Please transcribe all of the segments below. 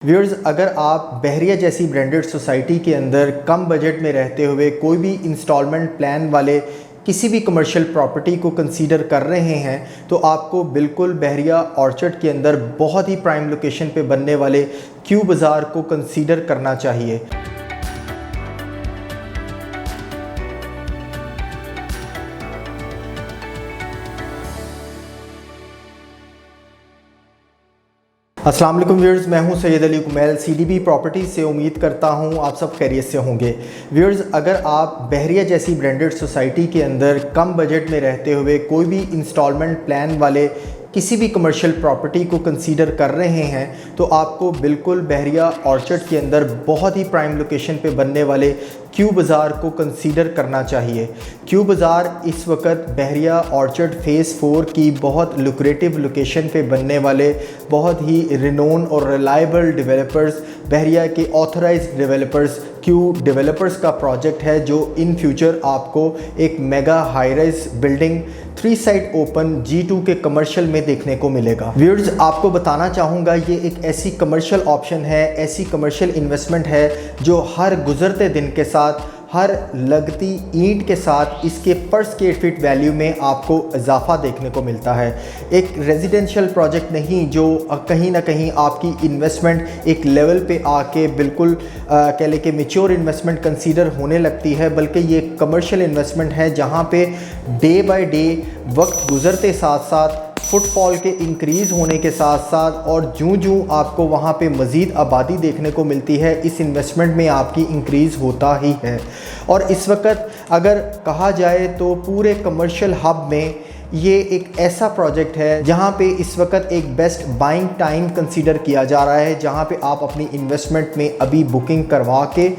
Viewers, अगर आप बहरिया जैसी ब्रांडेड सोसाइटी के अंदर कम बजट में रहते हुए कोई भी इंस्टॉलमेंट प्लान वाले किसी भी कमर्शियल प्रॉपर्टी को कंसीडर कर रहे हैं तो आपको बिल्कुल बहरिया ऑर्चर्ड के अंदर बहुत ही प्राइम लोकेशन पे बनने वाले क्यू बाज़ार को कंसीडर करना चाहिए। अस्सलाम वालेकुम व्यूअर्स, मैं हूं सैयद अली कुमैल सीडीबी प्रॉपर्टी से। उम्मीद करता हूं आप सब खैरियत से होंगे। व्यूअर्स, अगर आप बहरिया जैसी ब्रांडेड सोसाइटी के अंदर कम बजट में रहते हुए कोई भी इंस्टॉलमेंट प्लान वाले किसी भी कमर्शियल प्रॉपर्टी को कंसीडर कर रहे हैं तो आपको बिल्कुल बहरिया ऑर्चर्ड के अंदर बहुत ही प्राइम लोकेशन पे बनने वाले क्यू बाज़ार को कंसीडर करना चाहिए। क्यू बाज़ार इस वक्त बहरिया ऑर्चर्ड फ़ेज़ 4 की बहुत लुक्रेटिव लोकेशन पे बनने वाले बहुत ही रिनोन और रिलायबल डेवलपर्स, बहरिया के ऑथराइज्ड डेवलपर्स, क्यू डेवलपर्स का प्रोजेक्ट है जो इन फ्यूचर आपको एक mega high rise building 3 side open G2 के कमर्शियल में देखने को मिलेगा। व्यूअर्स, आपको बताना चाहूँगा ये एक ऐसी कमर्शियल ऑप्शन है, ऐसी कमर्शियल इन्वेस्टमेंट है जो हर गुजरते दिन के साथ, हर लगती ईंट के साथ इसके पर स्क्वायर फीट वैल्यू में आपको इजाफा देखने को मिलता है। एक रेजिडेंशियल प्रोजेक्ट नहीं जो कहीं ना कहीं आपकी इन्वेस्टमेंट एक लेवल पे आके बिल्कुल कह लें कि मैच्योर इन्वेस्टमेंट कंसीडर होने लगती है, बल्कि ये कमर्शियल इन्वेस्टमेंट है जहाँ पे डे बाय डे वक्त गुजरते साथ साथ फुटफॉल के इंक्रीज़ होने के साथ साथ और जूं आपको वहाँ पे मज़ीद आबादी देखने को मिलती है, इस इन्वेस्टमेंट में आपकी इंक्रीज़ होता ही है। और इस वक्त अगर कहा जाए तो पूरे कमर्शियल हब में ये एक ऐसा प्रोजेक्ट है जहाँ पे इस वक्त एक बेस्ट बाइंग टाइम कंसीडर किया जा रहा है, जहाँ पे आप अपनी इन्वेस्टमेंट में अभी बुकिंग करवा के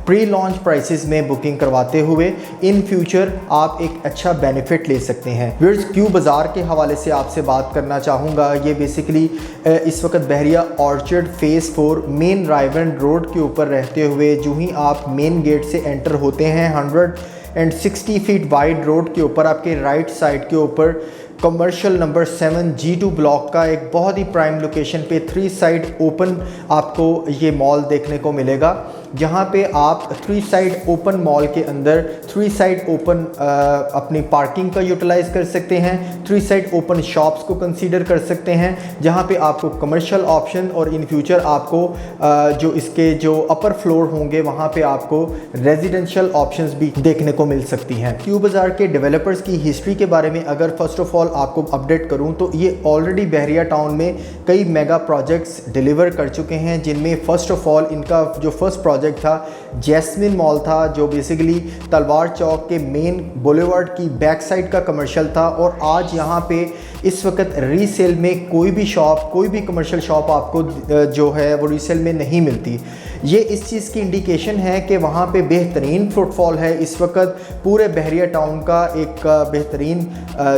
प्री लॉन्च प्राइसेस में बुकिंग करवाते हुए इन फ्यूचर आप एक अच्छा बेनिफिट ले सकते हैं। व्यूअर्स, क्यू बाज़ार के हवाले से आपसे बात करना चाहूँगा। ये बेसिकली इस वक्त बहरिया ऑर्चर्ड फ़ेज़ 4 मेन रायवन रोड के ऊपर रहते हुए जो ही आप मेन गेट से एंटर होते हैं 160 फीट वाइड रोड के ऊपर आपके राइट साइड के ऊपर कमर्शियल नंबर 7 G2 ब्लॉक का एक बहुत ही प्राइम लोकेशन पे 3 साइड ओपन आपको ये मॉल देखने को मिलेगा, जहाँ पे आप 3 साइड ओपन मॉल के अंदर 3 साइड ओपन अपनी पार्किंग का यूटिलाइज़ कर सकते हैं, 3 साइड ओपन शॉप्स को कंसीडर कर सकते हैं, जहाँ पे आपको कमर्शियल ऑप्शन और इन फ्यूचर आपको जो इसके जो अपर फ्लोर होंगे वहाँ पे आपको रेजिडेंशियल ऑप्शंस भी देखने को मिल सकती हैं। क्यू बाज़ार के डेवलपर्स की हिस्ट्री के बारे में अगर फर्स्ट ऑफ ऑल आपको अपडेट करूं तो ये ऑलरेडी बहरिया टाउन में कई मेगा प्रोजेक्ट्स डिलीवर कर चुके हैं, जिनमें फर्स्ट ऑफ ऑल इनका जो फर्स्ट प्रोजेक्ट था जैस्मिन मॉल था, जो बेसिकली तलवार चौक के मेन बुलेवार्ड की बैक साइड का कमर्शियल था। और आज यहाँ पे इस वक्त रीसेल में कोई भी शॉप, कोई भी कमर्शियल शॉप आपको जो है वो रीसेल में नहीं मिलती। ये इस चीज़ की इंडिकेशन है कि वहाँ पे बेहतरीन फुटफॉल है। इस वक्त पूरे बहरिया टाउन का एक बेहतरीन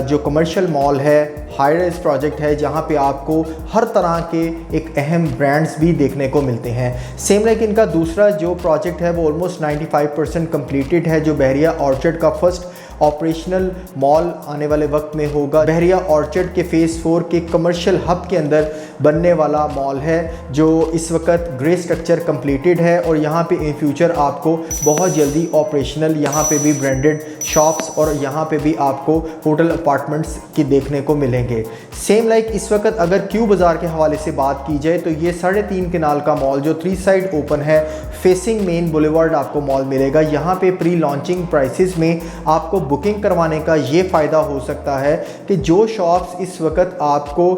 जो कमर्शियल मॉल है, हाई राइज प्रोजेक्ट है, जहाँ पे आपको हर तरह के एक अहम ब्रांड्स भी देखने को मिलते हैं। सेम लाइक इनका दूसरा जो प्रोजेक्ट है वो ऑलमोस्ट 95% कंप्लीटेड है, जो बहरिया ऑर्चर्ड का फर्स्ट ऑपरेशनल मॉल आने वाले वक्त में होगा। बहरिया ऑर्चर्ड के फ़ेज़ 4 के कमर्शियल हब के अंदर बनने वाला मॉल है, जो इस वक्त ग्रे स्ट्रक्चर कंप्लीटेड है और यहाँ पे इन फ्यूचर आपको बहुत जल्दी ऑपरेशनल यहाँ पे भी ब्रांडेड शॉप्स और यहाँ पे भी आपको होटल अपार्टमेंट्स की देखने को मिलेंगे। सेम लाइक इस वक्त अगर क्यू बाज़ार के हवाले से बात की जाए तो ये 3.5 कनाल का मॉल जो 3 साइड ओपन है, फेसिंग मेन बुलेवार्ड आपको मॉल मिलेगा। यहाँ पे प्री लॉन्चिंग प्राइसेस में आपको बुकिंग करवाने का ये फ़ायदा हो सकता है कि जो शॉप्स इस वक्त आपको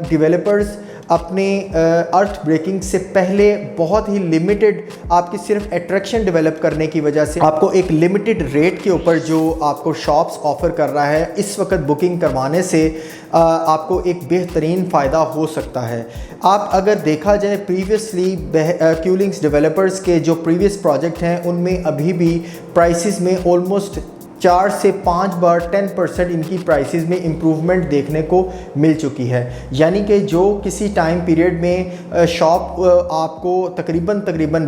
डेवलपर्स अपने अर्थ ब्रेकिंग से पहले बहुत ही लिमिटेड आपकी सिर्फ अट्रैक्शन डेवलप करने की वजह से आपको एक लिमिटेड रेट के ऊपर जो आपको शॉप्स ऑफ़र कर रहा है, इस वक्त बुकिंग करवाने से आपको एक बेहतरीन फ़ायदा हो सकता है। आप अगर देखा जाए प्रीवियसली क्यूलिंग्स डेवलपर्स के जो प्रीवियस प्रोजेक्ट हैं उनमें अभी भी प्राइसेस में ऑलमोस्ट 4 से 5 बार 10% इनकी प्राइसेस में इम्प्रूवमेंट देखने को मिल चुकी है। यानी कि जो किसी टाइम पीरियड में शॉप आपको तकरीबन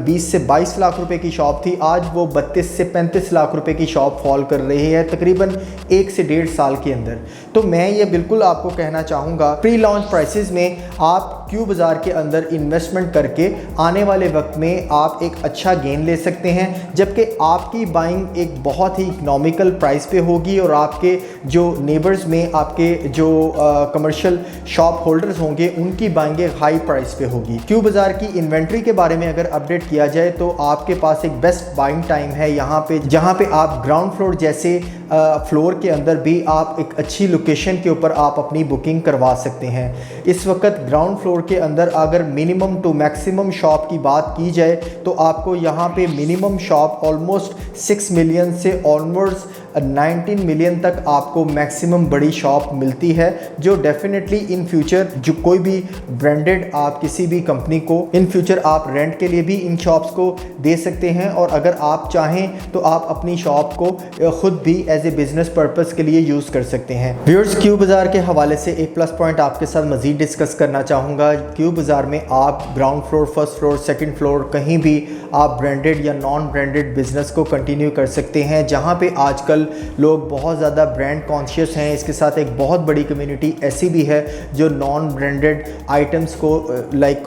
20 से 22 लाख रुपए की शॉप थी, आज वो 32 से 35 लाख रुपए की शॉप फॉल कर रही है तकरीबन 1 से 1.5 साल के अंदर। तो मैं ये बिल्कुल आपको कहना चाहूँगा, प्री लॉन्च प्राइसेस में आप क्यू बाज़ार के अंदर इन्वेस्टमेंट करके आने वाले वक्त में आप एक अच्छा गेन ले सकते हैं, जबकि आपकी बाइंग एक बहुत ही इकोनॉमिकल प्राइस पे होगी और आपके जो नेबर्स में आपके जो कमर्शियल शॉप होल्डर्स होंगे उनकी बाइंग एक हाई प्राइस पे होगी। क्यू बाज़ार की इन्वेंट्री के बारे में अगर अपडेट किया जाए तो आपके पास एक बेस्ट बाइंग टाइम है यहाँ पे, जहाँ पे आप ग्राउंड फ्लोर जैसे फ्लोर के अंदर भी आप एक अच्छी लोकेशन के ऊपर आप अपनी बुकिंग करवा सकते हैं। इस वक्त ग्राउंड फ्लोर के अंदर अगर मिनिमम टू मैक्सिमम शॉप की बात की जाए तो आपको यहाँ पे मिनिमम शॉप ऑलमोस्ट 6 मिलियन से ऑनवर्ड्स 19 मिलियन तक आपको मैक्सिमम बड़ी शॉप मिलती है, जो डेफिनेटली इन फ्यूचर जो कोई भी ब्रांडेड आप किसी भी कंपनी को इन फ्यूचर आप रेंट के लिए भी इन शॉप्स को दे सकते हैं, और अगर आप चाहें तो आप अपनी शॉप को खुद भी एज ए बिजनेस पर्पस के लिए यूज़ कर सकते हैं। व्यूअर्स, क्यू बाज़ार के हवाले से एक प्लस पॉइंट आपके साथ मज़ीद डिस्कस करना चाहूँगा। क्यू बाज़ार में आप ground floor, first floor, second floor कहीं भी आप ब्रांडेड या नॉन ब्रांडेड बिजनेस को कंटिन्यू कर सकते हैं, जहाँ पे आजकल लोग बहुत ज़्यादा ब्रांड कॉन्शियस हैं। इसके साथ एक बहुत बड़ी कम्युनिटी ऐसी भी है जो नॉन ब्रांडेड आइटम्स को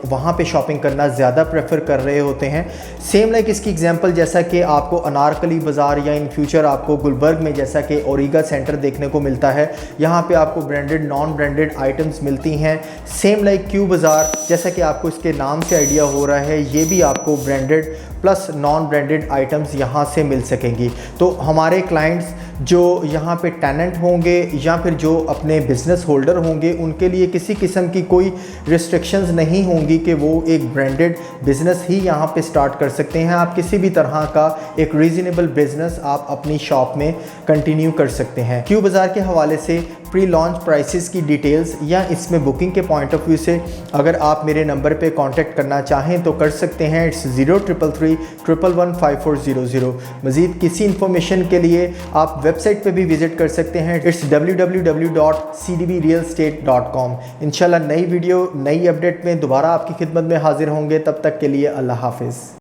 वहाँ पे शॉपिंग करना ज़्यादा प्रेफर कर रहे होते हैं। सेम इसकी एग्जांपल जैसा कि आपको अनारकली बाज़ार या इन फ्यूचर आपको गुलबर्ग में जैसा कि ओरिगा सेंटर देखने को मिलता है, यहाँ पे आपको ब्रांडेड नॉन ब्रांडेड आइटम्स मिलती हैं। सेम क्यू बाज़ार जैसा कि आपको इसके नाम से आइडिया हो रहा है, ये भी आपको branded plus non branded items यहाँ से मिल सकेंगी। तो हमारे क्लाइंट्स जो यहाँ पे टेनेंट होंगे या फिर जो अपने बिज़नेस होल्डर होंगे, उनके लिए किसी किस्म की कोई रिस्ट्रिक्शंस नहीं होंगी कि वो एक ब्रांडेड बिज़नेस ही यहाँ पे स्टार्ट कर सकते हैं। आप किसी भी तरह का एक रीज़नेबल बिज़नेस आप अपनी शॉप में कंटिन्यू कर सकते हैं। क्यू बाज़ार के हवाले से प्री लॉन्च प्राइसेस की डिटेल्स या इसमें बुकिंग के पॉइंट ऑफ व्यू से अगर आप मेरे नंबर पे कांटेक्ट करना चाहें तो कर सकते हैं। इट्स 0333115400। मज़ीद किसी इन्फॉर्मेशन के लिए आप वेबसाइट पे भी विज़िट कर सकते हैं। It's www.cdbrealestate.com। इंशाल्लाह नई वीडियो नई अपडेट में दोबारा आपकी खिदमत में हाजिर होंगे। तब तक के लिए अल्लाह हाफिज़।